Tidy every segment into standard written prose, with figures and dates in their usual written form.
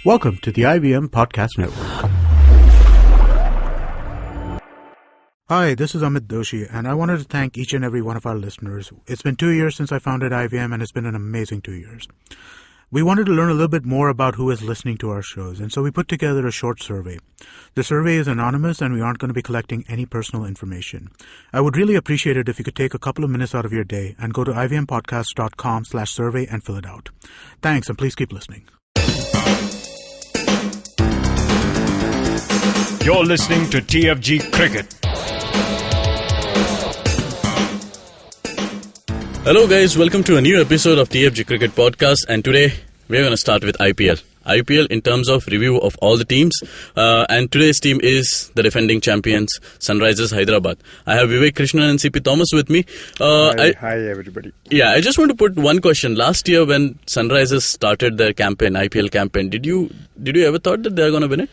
Welcome to the IVM Podcast Network. Hi, this is Amit Doshi, and I wanted to thank each and every one of our listeners. It's been 2 years since I founded IVM, and it's been an amazing 2 years. We wanted to learn a little bit more about who is listening to our shows, and so we put together a short survey. The survey is anonymous, and we aren't going to be collecting any personal information. I would really appreciate it if you could take a couple of minutes out of your day and go to ivmpodcast.com/survey and fill it out. Thanks, and please keep listening. You're listening to TFG Cricket. Hello guys, welcome to a new episode of TFG Cricket Podcast, and today we're going to start with IPL. IPL in terms of review of all the teams, and today's team is the defending champions, Sunrisers Hyderabad. I have Vivek Krishnan and CP Thomas with me. Hi everybody. Yeah, I just want to put one question. Last year when Sunrisers started their campaign, IPL campaign, did you ever thought that they're going to win it?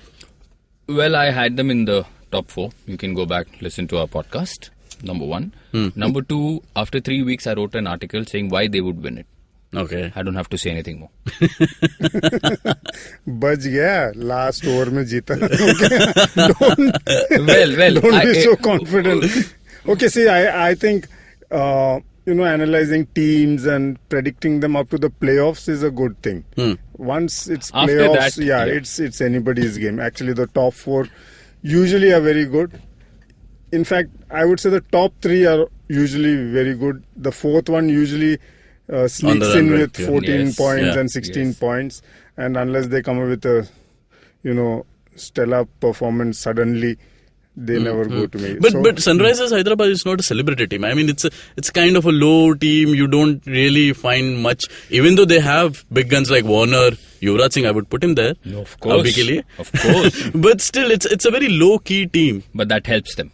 Well, I had them in the top 4. You can go back, listen to our podcast. Number 1. Number 2, after 3 weeks, I wrote an article saying why they would win it. Okay. I don't have to say anything more. बच गया last over में जीता. Don't be so confident. Okay, see, I think analyzing teams and predicting them up to the playoffs is a good thing. Once it's After playoffs, that, it's anybody's game. Actually, the top 4 usually are very good. In fact, I would say the top 3 are usually very good. The 4th one usually sneaks in with 14 points and 16 points. And unless they come up with a, stellar performance suddenly, they never go to me. But Sunrisers Hyderabad is not a celebrity team. I mean, it's kind of a low team. You don't really find much, even though they have big guns like Warner, Yuvraj Singh. I would put him there. No, of course. Of course. But still, it's a very low key team. But that helps them.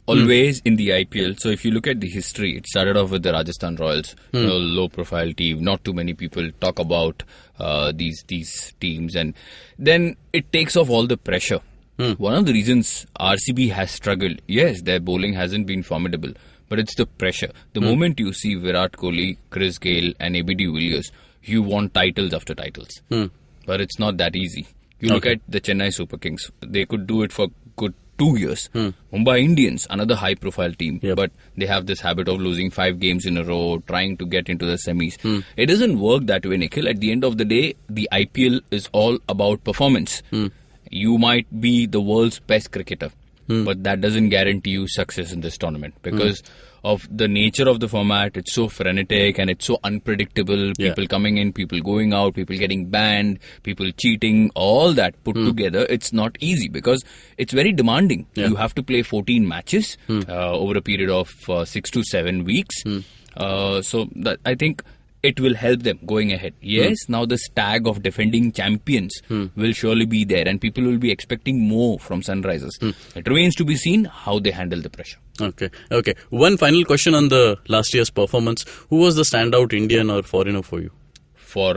Always in the IPL. So if you look at the history, it started off with the Rajasthan Royals, low profile team. Not too many people talk about these teams, and then it takes off all the pressure. One of the reasons RCB has struggled, yes, their bowling hasn't been formidable, but it's the pressure. The moment you see Virat Kohli, Chris Gayle and ABD Villiers, you want titles after titles. But it's not that easy. You look at the Chennai Super Kings. They could do it for good 2 years. Mumbai Indians, another high profile team, but they have this habit of losing 5 games in a row, trying to get into the semis. It doesn't work that way, Nikhil. At the end of the day, the IPL is all about performance. You might be the world's best cricketer, but that doesn't guarantee you success in this tournament because of the nature of the format. It's so frenetic and it's so unpredictable. People coming in, people going out, people getting banned, people cheating, all that put together. It's not easy because it's very demanding. You have to play 14 matches over a period of 6 to 7 weeks. So that, I think it will help them going ahead. Yes, now the tag of defending champions will surely be there and people will be expecting more from Sunrisers. It remains to be seen how they handle the pressure. Okay. One final question on the last year's performance. Who was the standout Indian or foreigner for you? For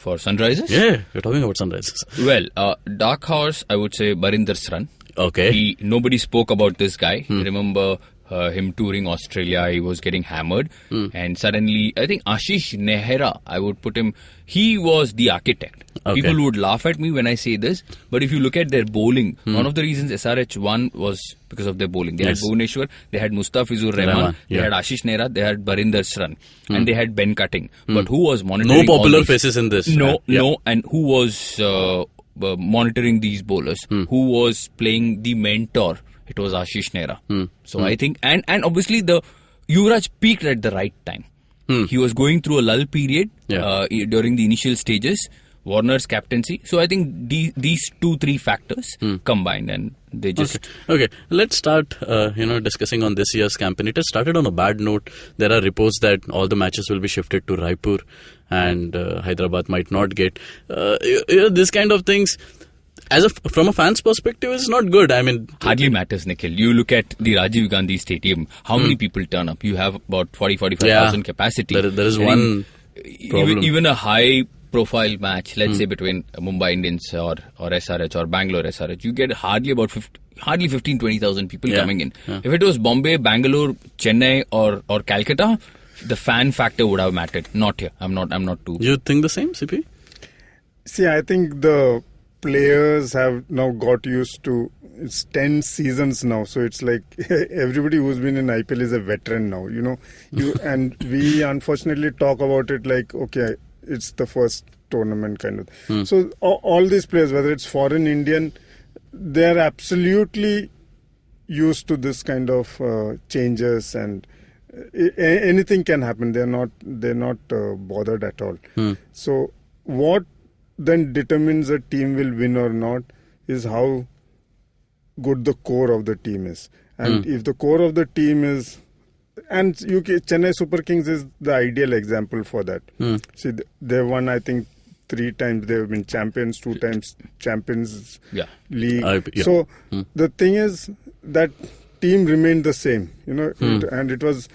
Sunrisers? Yeah, you're talking about Sunrisers. Well, Dark Horse, I would say Barinder Sran. Okay. Nobody spoke about this guy. Remember him touring Australia, he was getting hammered, and suddenly I think Ashish Nehra, I would put him, he was the architect. People would laugh at me when I say this, but if you look at their bowling, one of the reasons SRH won was because of their bowling. They had Bhuvaneshwar, they had Mustafizur Rahman, they had Ashish Nehra, they had Barinder Sran, and they had Ben Cutting. But who was monitoring no popular faces in this? No, and who was monitoring these bowlers? Who was playing the mentor? It was Ashish Nehra. So I think, and obviously the Yuvraj peaked at the right time. He was going through a lull period during the initial stages. Warner's captaincy. So I think these 2-3 factors combined, and they just... Okay. Let's start, discussing on this year's campaign. It has started on a bad note. There are reports that all the matches will be shifted to Raipur and Hyderabad might not get. This kind of things... From a fan's perspective, it's not good. I mean, hardly matters, Nikhil. You look at the Rajiv Gandhi Stadium. How many people turn up? You have about 45,000 capacity. There is one problem. Even a high-profile match, let's say between Mumbai Indians or SRH or Bangalore SRH, you get hardly 15,000-20,000 people coming in. If it was Bombay, Bangalore, Chennai or Calcutta, the fan factor would have mattered. Not here. I'm not too. You think the same, CP? See, I think the players have now got used to. It's 10 seasons now, so it's like everybody who's been in IPL is a veteran now. And we unfortunately talk about it like, okay, it's the first tournament kind of. So all these players, whether it's foreign, Indian, they're absolutely used to this kind of changes, and anything can happen. They're not bothered at all. So what then determines a team will win or not is how good the core of the team is. And if the core of the team is, and Chennai Super Kings is the ideal example for that. See, they won, I think, 3 times. They've been champions, 2 times Champions League. So the thing is that team remained the same, and it was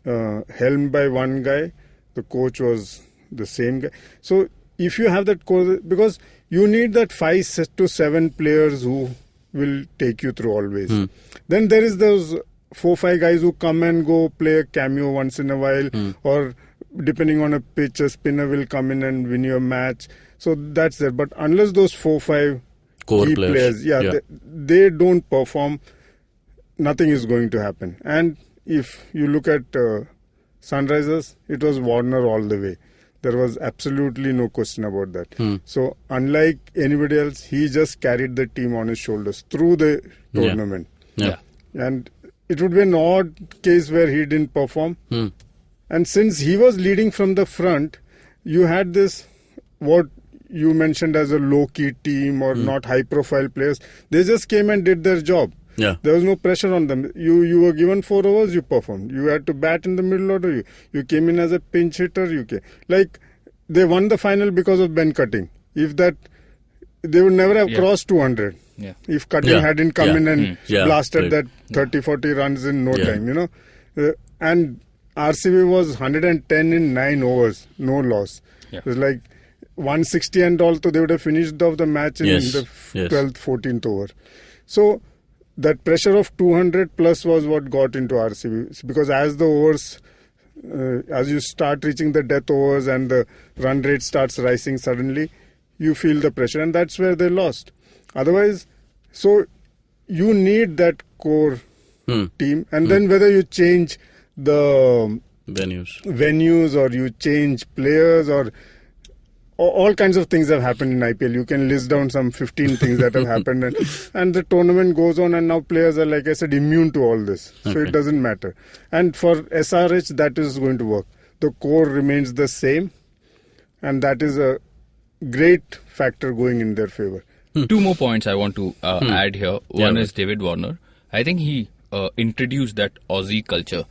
helmed by one guy. The coach was the same guy. So if you have that core, because you need that 5 to 7 players who will take you through always. Then there is those 4-5 guys who come and go, play a cameo once in a while, or depending on a pitch, a spinner will come in and win your match. So that's there. But unless those 4-5 core key players, they don't perform, nothing is going to happen. And if you look at Sunrisers, it was Warner all the way. There was absolutely no question about that. So unlike anybody else, he just carried the team on his shoulders through the tournament. And it would be an odd case where he didn't perform. And since he was leading from the front, you had this, what you mentioned as a low-key team or not high-profile players. They just came and did their job. There was no pressure on them. You were given 4 overs, you performed. You had to bat in the middle order. You came in as a pinch hitter. Like, they won the final because of Ben Cutting. If that, they would never have crossed 200. If Cutting hadn't come in and blasted that 30-40 runs in no time, and RCB was 110 in 9 overs, no loss. It was like 160 and all, so they would have finished off the match in the 12th, 14th over. So that pressure of 200 plus was what got into RCB, because as the overs, as you start reaching the death overs and the run rate starts rising suddenly, you feel the pressure, and that's where they lost. Otherwise, so you need that core team, and then whether you change the venues or you change players or all kinds of things have happened in IPL. You can list down some 15 things that have happened, and the tournament goes on, and now players are, like I said, immune to all this. So it doesn't matter. And for SRH, that is going to work. The core remains the same, and that is a great factor going in their favor. 2 more points I want to add here. One is David Warner. I think he introduced that Aussie culture.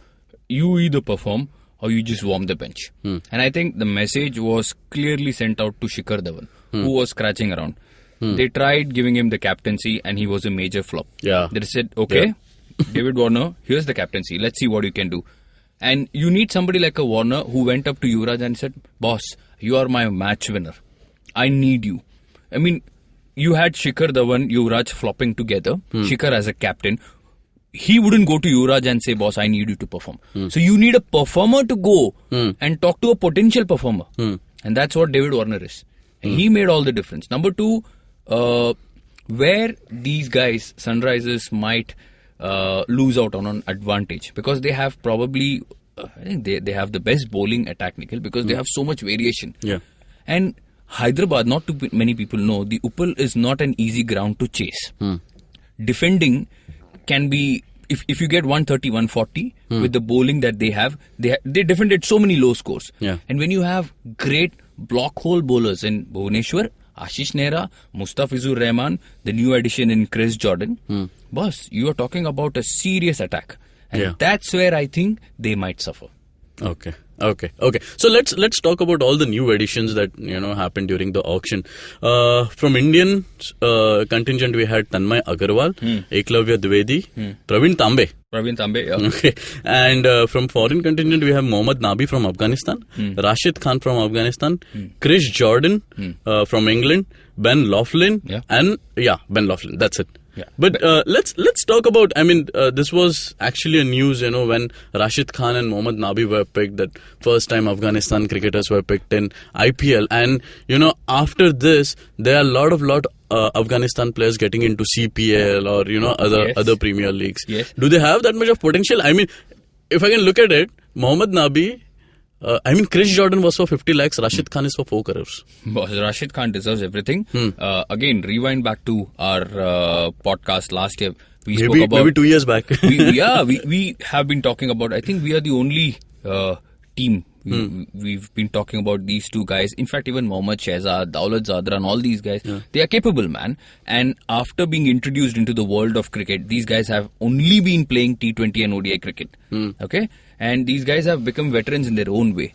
You either perform or you just warm the bench. And I think the message was clearly sent out to Shikhar Dhawan, who was scratching around. They tried giving him the captaincy and he was a major flop. They said, okay, David Warner, here's the captaincy. Let's see what you can do. And you need somebody like a Warner who went up to Yuvraj and said, boss, you are my match winner. I need you. I mean, you had Shikhar Dhawan, Yuvraj flopping together. Shikhar as a captain. He wouldn't go to Yuvraj and say, boss, I need you to perform. So you need a performer to go and talk to a potential performer. And that's what David Warner is. And he made all the difference. Number 2, where these guys, Sunrisers, might lose out on an advantage, because they have probably, I think they have the best bowling attack, Nikhil, because they have so much variation. And Hyderabad, not too many people know, the Uppal is not an easy ground to chase. Defending can be, if you get 130, 140 with the bowling that they have, they defended so many low scores. And when you have great block hole bowlers in Bhubaneswar, Ashish Nehra, Mustafizur Rahman, the new addition in Chris Jordan, boss, you are talking about a serious attack. And that's where I think they might suffer. Okay. So let's talk about all the new additions that happened during the auction. From Indian contingent, we had Tanmay Agarwal, Eklavya Dwivedi, Praveen Tambe. Okay. And from foreign contingent, we have Mohammad Nabi from Afghanistan, Rashid Khan from Afghanistan, Chris Jordan from England, Ben Laughlin, and Ben Laughlin. That's it. Yeah. But let's talk about. I mean, this was actually a news. When Rashid Khan and Mohammad Nabi were picked, that first time Afghanistan cricketers were picked in IPL, and after this, there are a lot of Afghanistan players getting into CPL or other Premier Leagues. Yes. Do they have that much of potential? I mean, if I can look at it, Mohammad Nabi. Chris Jordan was for 50 lakhs. Rashid Khan is for 4 crores. Rashid Khan deserves everything. Again, rewind back to our podcast last year. We spoke about maybe 2 years back. we have been talking about. I think we are the only team. We've been talking about these two guys. In fact, even Mohammad Shehzad, Daulat Zadran, all these guys, they are capable, man. And after being introduced into the world of cricket, these guys have only been playing T20 and ODI cricket. Okay? And these guys have become veterans in their own way.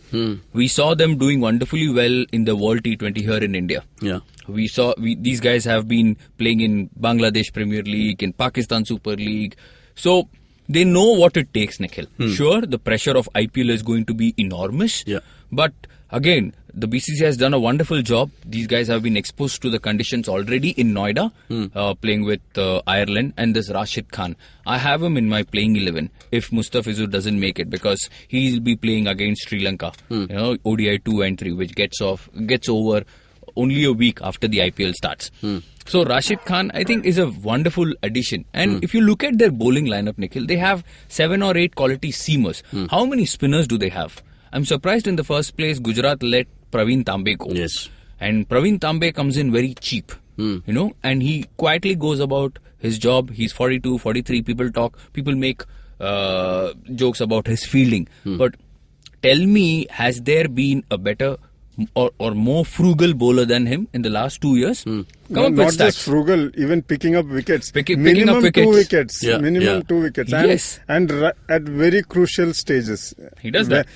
We saw them doing wonderfully well in the World T20 here in India. Yeah. These guys have been playing in Bangladesh Premier League, in Pakistan Super League. So they know what it takes, Nikhil. Sure, the pressure of IPL is going to be enormous. Yeah. But again, the BCCI has done a wonderful job. These guys have been exposed to the conditions already in Noida, playing with Ireland. And this Rashid Khan, I have him in my playing 11 if Mustafizur doesn't make it, because he'll be playing against Sri Lanka. ODI 2 and 3, which gets over only a week after the IPL starts. So Rashid Khan, I think, is a wonderful addition. And if you look at their bowling lineup, Nikhil, they have 7 or 8 quality seamers. How many spinners do they have? I'm surprised in the first place Gujarat let Praveen Tambe go. Yes. And Praveen Tambe comes in very cheap, and he quietly goes about his job. He's 42, 43. People make jokes about his fielding. But tell me, has there been a better or more frugal bowler than him in the last 2 years? Come up with not stats. just frugal, even picking up wickets. Picking up wickets. 2 wickets. Yeah. Minimum Yeah. 2 wickets. Yes. And at very crucial stages. He does that.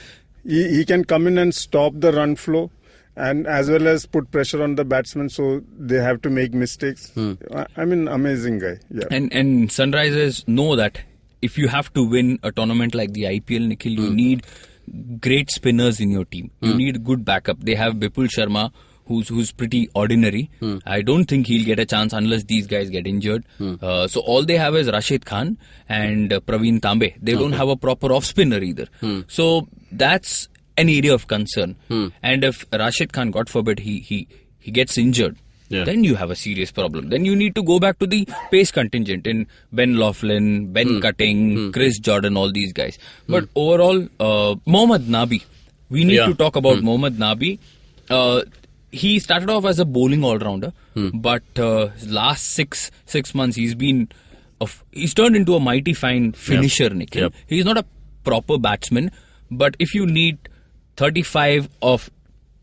He can come in and stop the run flow, and as well as put pressure on the batsmen, so they have to make mistakes. I mean, amazing guy. Yeah. And Sunrisers know that if you have to win a tournament like the IPL, Nikhil, you need great spinners in your team. You need good backup. They have Bipul Sharma, who's pretty ordinary. I don't think he'll get a chance unless these guys get injured. So all they have is Rashid Khan and Praveen Tambe. They don't have a proper off spinner either. So that's an area of concern. And if Rashid Khan, God forbid, he gets injured, then you have a serious problem. Then you need to go back to the pace contingent in Ben Laughlin, Ben Cutting, Chris Jordan, all these guys. But overall, Mohammad Nabi, we need to talk about Mohammad Nabi. He started off as a bowling all-rounder, but last six months he's turned into a mighty fine finisher, Nikhil. Yep. He's not a proper batsman, but if you need 35 of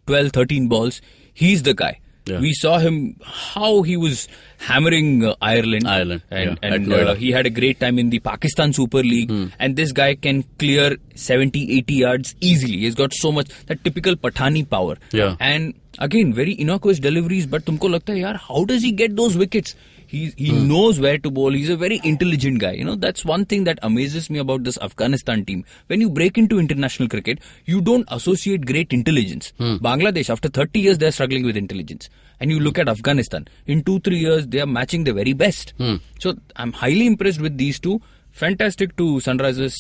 12, 13 balls, he's the guy. Yeah. We saw him, how he was hammering Ireland. And he had a great time in the Pakistan Super League. And this guy can clear 70, 80 yards easily. He's got so much, that typical Pathani power. Yeah. And again, very innocuous deliveries, but tumko lagta hai, yaar, how does he get those wickets? He knows where to bowl. He's a very intelligent guy. That's one thing that amazes me about this Afghanistan team. When you break into international cricket, you don't associate great intelligence. Bangladesh, after 30 years, they're struggling with intelligence. And you look at Afghanistan, in 2-3 years, they are matching the very best. So I'm highly impressed with these two. Fantastic to Sunrisers.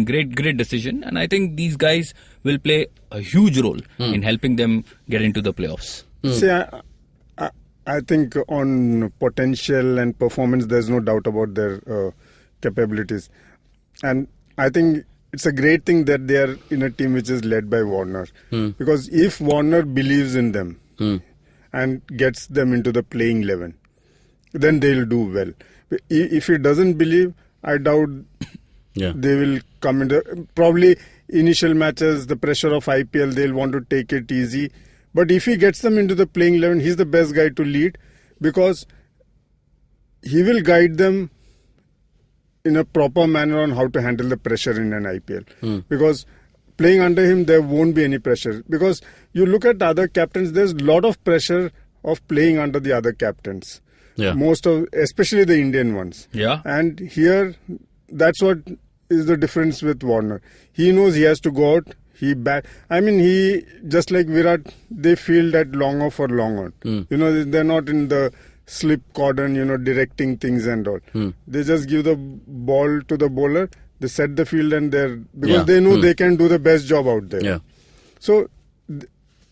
Great decision. And I think these guys will play a huge role in helping them get into the playoffs. See, I think on potential and performance, there's no doubt about their capabilities. And I think it's a great thing that they are in a team which is led by Warner. Because if Warner believes in them and gets them into the playing 11, then they'll do well. If he doesn't believe, I doubt they will come into... Probably initial matches, the pressure of IPL, they'll want to take it easy. But if he gets them into the playing 11, he's the best guy to lead, because he will guide them in a proper manner on how to handle the pressure in an IPL. Because playing under him, there won't be any pressure. Because you look at other captains, there's a lot of pressure of playing under the other captains. Yeah. Especially the Indian ones. Yeah. And here, that's what is the difference with Warner. He knows he has to go out. He just like Virat, they field at long off or long on. They're not in the slip cordon, directing things and all. They just give the ball to the bowler, they set the field and because they know they can do the best job out there. Yeah. So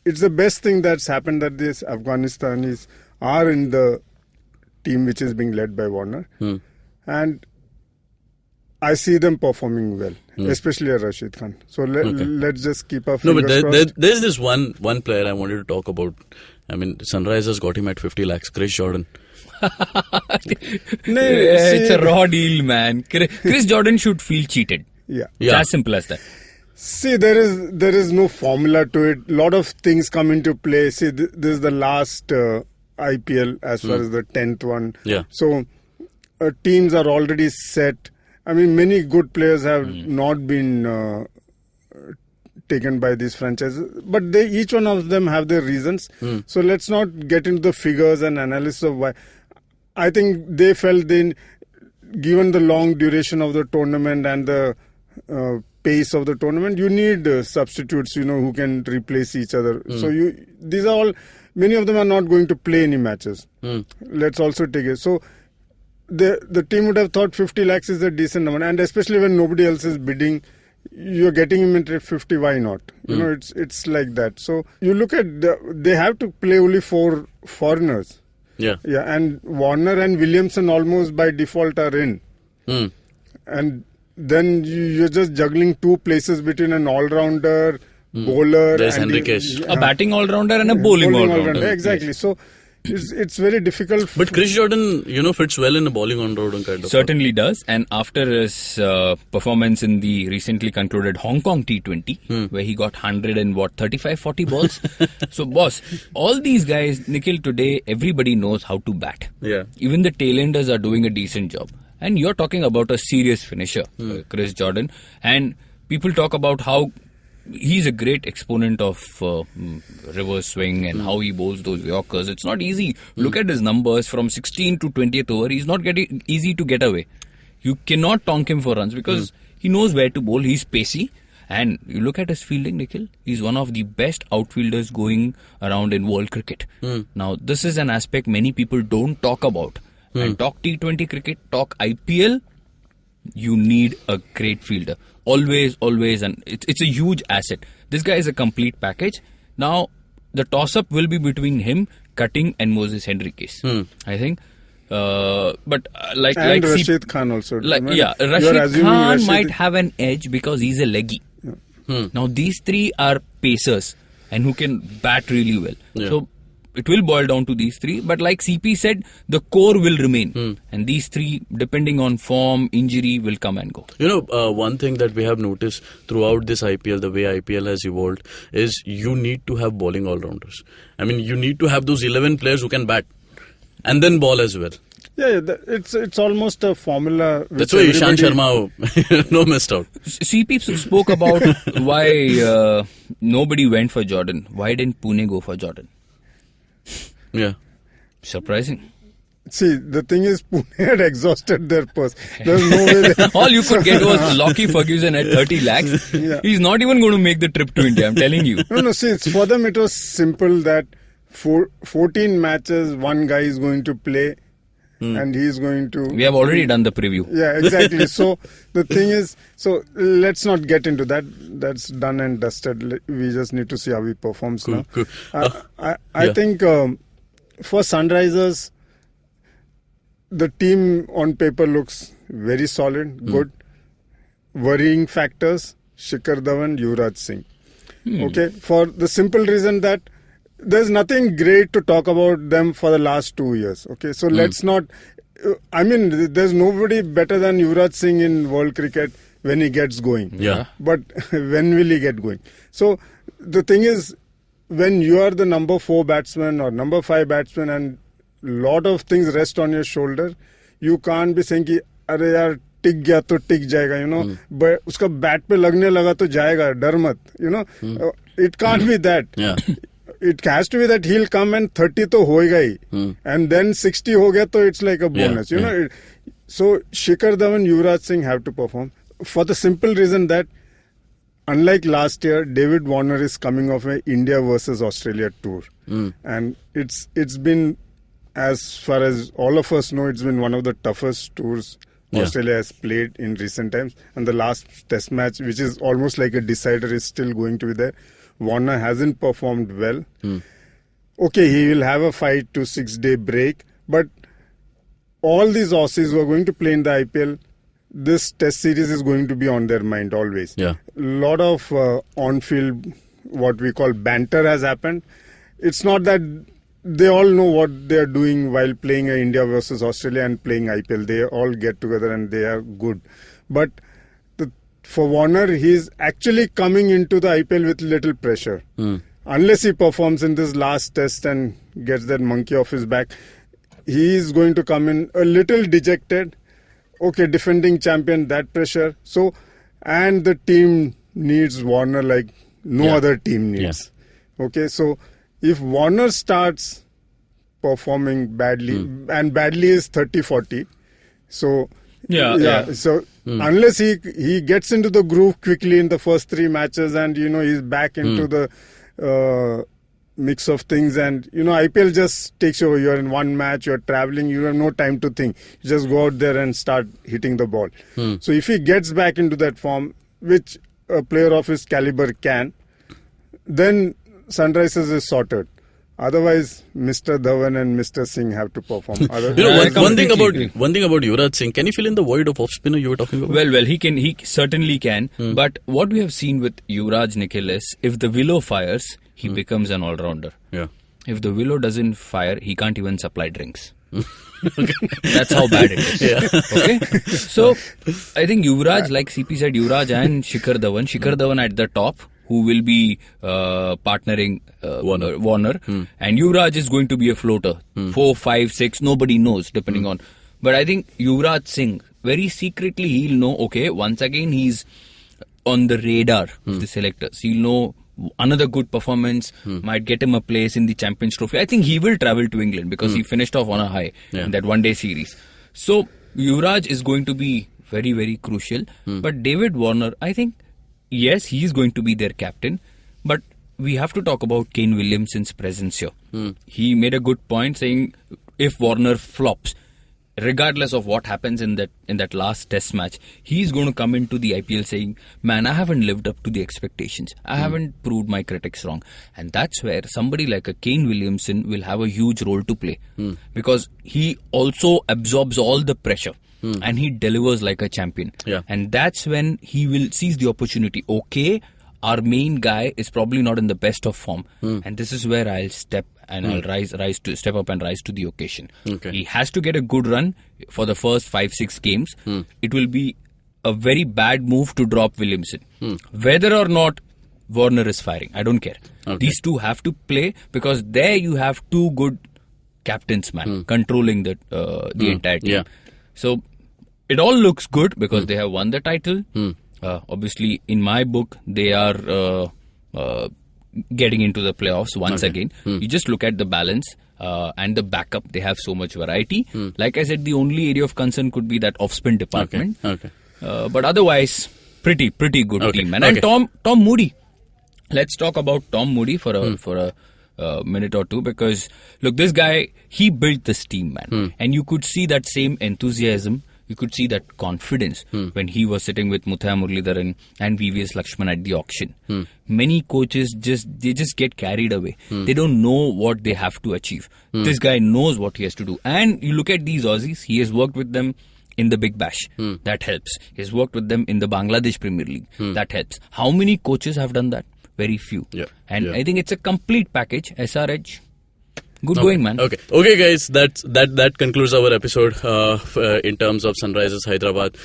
it's the best thing that's happened that these Afghanistanis are in the team which is being led by Warner. And I see them performing well, especially Rashid Khan. So let's just keep our fingers crossed. There's this one player I wanted to talk about. I mean, Sunrisers got him at 50 lakhs, Chris Jordan. It's a raw deal, man. Chris Jordan should feel cheated. Yeah. It's as simple as that. See, there is no formula to it. A lot of things come into play. See, this is the last IPL as far as the 10th one. Yeah. So teams are already set. I mean, many good players have not been taken by these franchises, but each one of them have their reasons. So let's not get into the figures and analysis of why. I think they felt given the long duration of the tournament and the pace of the tournament, you need substitutes, who can replace each other. So these are all, many of them are not going to play any matches. Let's also take it. So the team would have thought 50 lakhs is a decent number, and especially when nobody else is bidding, you're getting him at 50, why not? It's like that. So you look at, they have to play only 4 foreigners. Yeah. Yeah, and Warner and Williamson almost by default are in. And then you're just juggling 2 places between an all-rounder, bowler. There's and Henriquez. A batting all-rounder and a bowling all-rounder. Exactly. Yes. So it's very difficult. But Chris Jordan, fits well in a bowling all-rounder kind of. Certainly does. And after his performance in the recently concluded Hong Kong T20, where he got 35-40 balls. So, boss, all these guys, Nikhil, today, everybody knows how to bat. Yeah. Even the tailenders are doing a decent job. And you're talking about a serious finisher, Chris Jordan. And people talk about how he's a great exponent of reverse swing and how he bowls those Yorkers. It's not easy. Look at his numbers from 16 to 20th over. He's not getting easy to get away. You cannot tonk him for runs because he knows where to bowl. He's pacey. And you look at his fielding, Nikhil, he's one of the best outfielders going around in world cricket. Now, this is an aspect many people don't talk about. And talk T20 cricket, talk IPL, you need a great fielder. Always, and it's a huge asset. This guy is a complete package. Now, the toss-up will be between him, Cutting, and Moses Henriquez. I think. But like Rashid Khan also. Rashid Khan might have an edge because he's a leggy. Now, these 3 are pacers and who can bat really well. Yeah. So, it will boil down to these 3, but like CP said, the core will remain. And these 3, depending on form, injury, will come and go. One thing that we have noticed throughout this IPL, the way IPL has evolved, is you need to have bowling all-rounders. I mean, you need to have those 11 players who can bat and then ball as well. Yeah, it's almost a formula. That's why Ishant Sharma missed out. CP spoke about why nobody went for Jordan. Why didn't Pune go for Jordan? Yeah. Surprising. See, the thing is, Pune had exhausted their purse. There's no way. All you could get was Lockie Ferguson at 30 lakhs. Yeah. He's not even going to make the trip to India, I'm telling you. No, see, for them it was simple that 14 matches, one guy is going to play and he's going to... We have already done the preview. Yeah, exactly. So, the thing is, let's not get into that. That's done and dusted. We just need to see how he performs now. Cool. I think for Sunrisers, the team on paper looks very solid, good. Worrying factors, Shikhar Dhawan, Yuvraj Singh. Okay, for the simple reason that there's nothing great to talk about them for the last 2 years. Okay, so let's not... I mean, there's nobody better than Yuvraj Singh in world cricket when he gets going. Yeah. But when will he get going? So the thing is, when you are the number 4 batsman or number 5 batsman and lot of things rest on your shoulder, you can't be saying कि अरे यार टिक गया तो टिक जाएगा, but उसका bat पे लगने लगा तो जाएगा, डर मत, it can't be that. Yeah. It has to be that he'll come and 30 to hoega hi. And then 60 ho gaya to it's like a bonus. So Shikhar Dhawan, Yuvraj Singh have to perform for the simple reason that unlike last year, David Warner is coming off a India versus Australia tour. And it's been as far as all of us know, it's been one of the toughest tours Australia has played in recent times. And the last test match, which is almost like a decider, is still going to be there. Warner hasn't performed well. Okay, he will have a 5 to 6 day break. But all these Aussies who are going to play in the IPL, this test series is going to be on their mind always. Yeah. A lot of on-field, what we call banter has happened. It's not that they all know what they are doing while playing India versus Australia and playing IPL. They all get together and they are good. But for Warner, he's actually coming into the IPL with little pressure. Unless he performs in this last test and gets that monkey off his back, he is going to come in a little dejected. Okay, defending champion, that pressure. So, and the team needs Warner like no other team needs. Yes. Okay, so if Warner starts performing badly, and badly is 30-40, so so unless he gets into the groove quickly in the first 3 matches and he's back into the mix of things, and IPL just takes over. You're in one match, you're traveling, you have no time to think. You just go out there and start hitting the ball. So if he gets back into that form, which a player of his caliber can, then Sunrisers is sorted. Otherwise, Mr. Dhawan and Mr. Singh have to perform. One thing about Yuvraj Singh, can you fill in the void of off spinner you were talking about? Well, he certainly can. But what we have seen with Yuvraj Nikhil is, if the willow fires, he becomes an all-rounder. Yeah. If the willow doesn't fire, he can't even supply drinks. That's how bad it is. Okay? So, I think Yuvraj, like CP said, Yuvraj and Shikhar Dhawan at the top, who will be partnering Warner. And Yuvraj is going to be a floater. 4, 5, 6, nobody knows, depending on. But I think Yuvraj Singh, very secretly, he'll know, okay, once again, he's on the radar of the selectors. He'll know another good performance might get him a place in the Champions Trophy. I think he will travel to England because he finished off on a high in that one-day series. So, Yuvraj is going to be very, very crucial. But David Warner, I think, yes, he is going to be their captain, but we have to talk about Kane Williamson's presence here. He made a good point saying if Warner flops, regardless of what happens in that last test match, he's going to come into the IPL saying, man, I haven't lived up to the expectations. I haven't proved my critics wrong. And that's where somebody like a Kane Williamson will have a huge role to play because he also absorbs all the pressure. And he delivers like a champion. And that's when he will seize the opportunity. Okay, our main guy is probably not in the best of form. And this is where I'll step and I'll step up and rise to the occasion. Okay. He has to get a good run for the first 5-6 games. It will be a very bad move to drop Williamson. Whether or not Warner is firing, I don't care. Okay. These two have to play because there you have 2 good captains, man, controlling the entire team. Yeah. So, it all looks good because they have won the title. Obviously, in my book, they are getting into the playoffs once again. You just look at the balance and the backup. They have so much variety. Like I said, the only area of concern could be that off-spin department. Okay. But otherwise, pretty good team, man. And Tom Moody. Let's talk about Tom Moody for a minute or two because, look, this guy, he built this team, man. And you could see that same enthusiasm. You could see that confidence when he was sitting with Muthiah Muralidharan and VVS Lakshman at the auction. Many coaches just get carried away. They don't know what they have to achieve. This guy knows what he has to do. And you look at these Aussies, he has worked with them in the Big Bash. That helps. He has worked with them in the Bangladesh Premier League. That helps. How many coaches have done that? Very few. I think it's a complete package. SRH. Good going, man. Okay, guys. That concludes our episode in terms of Sunrisers Hyderabad.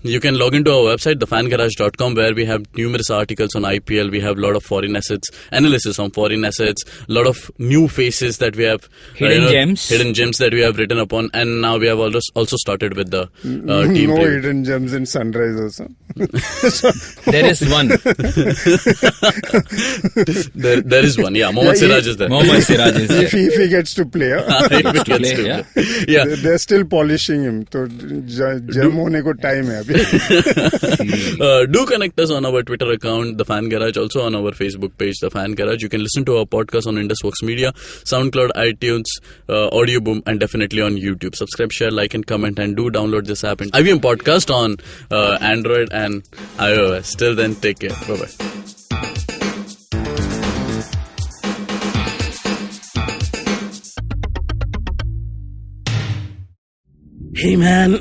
You can log into our website, thefangarage.com, where we have numerous articles on IPL. We have a lot of foreign assets, analysis on foreign assets, a lot of new faces that we have, hidden gems that we have written upon, and now we have also started with the team. No hidden gems in Sunrisers. There is one. there is one. Yeah, Mohammad Siraj is there. Mohammad Siraj is there. if he gets to play. Yeah. They're still polishing him. So jam hone ko time hai abhi. Do connect us on our Twitter account, The Fan Garage, also on our Facebook page, The Fan Garage. You can listen to our podcast on IndusVox Media, SoundCloud, iTunes, Audio Boom, and definitely on YouTube. Subscribe, share, like, and comment, and do download this app and IVM Podcast on Android and iOS. Till then, take care. Bye-bye. Hey man,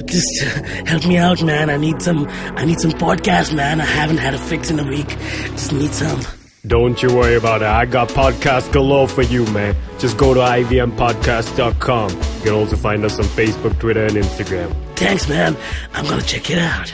just help me out, man. I need some podcast, man. I haven't had a fix in a week. Just need some. Don't you worry about it. I got podcast galore for you, man. Just go to ivmpodcast.com. You can also find us on Facebook, Twitter, and Instagram. Thanks, man. I'm gonna check it out.